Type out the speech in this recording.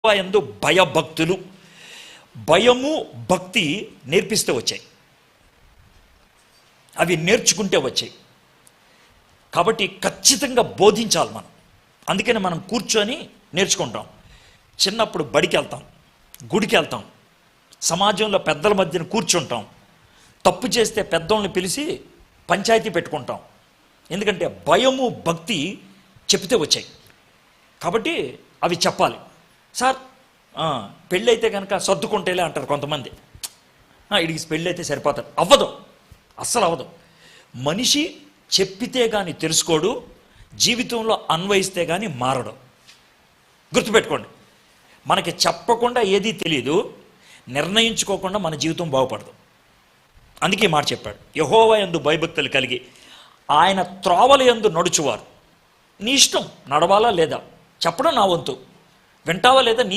యందు భయభక్తులు, భయము భక్తి నేర్పిస్తే వచ్చాయి, అవి నేర్చుకుంటే వచ్చాయి. కాబట్టి ఖచ్చితంగా బోధించాలి మనం. అందుకని మనం కూర్చొని నేర్చుకుంటాం. చిన్నప్పుడు బడికి వెళ్తాం, గుడికి వెళ్తాం, సమాజంలో పెద్దల మధ్యన కూర్చుంటాం. తప్పు చేస్తే పెద్దోళ్ళని పిలిచి పంచాయతీ పెట్టుకుంటాం. ఎందుకంటే భయము భక్తి చెప్తే వచ్చాయి. కాబట్టి అవి చెప్పాలి. సార్ పెళ్ళి అయితే కనుక సర్దుకుంటేలే అంటారు కొంతమంది. ఇడికి పెళ్ళి అయితే సరిపోతారు. అవ్వదు, అస్సలు అవ్వదు. మనిషి చెప్పితే కానీ తెలుసుకోడు, జీవితంలో అన్వయిస్తే కానీ మారడు. గుర్తుపెట్టుకోండి, మనకి చెప్పకుండా ఏదీ తెలియదు, నిర్ణయించుకోకుండా మన జీవితం బాగుపడదు. అందుకే మాట చెప్పాడు, యెహోవా యందు భయభక్తులు కలిగి ఆయన త్రోవల యందు నడుచువారు. నీ ఇష్టం, నడవాలా లేదా చెప్పడం నా వంతు, వింటావా లేదా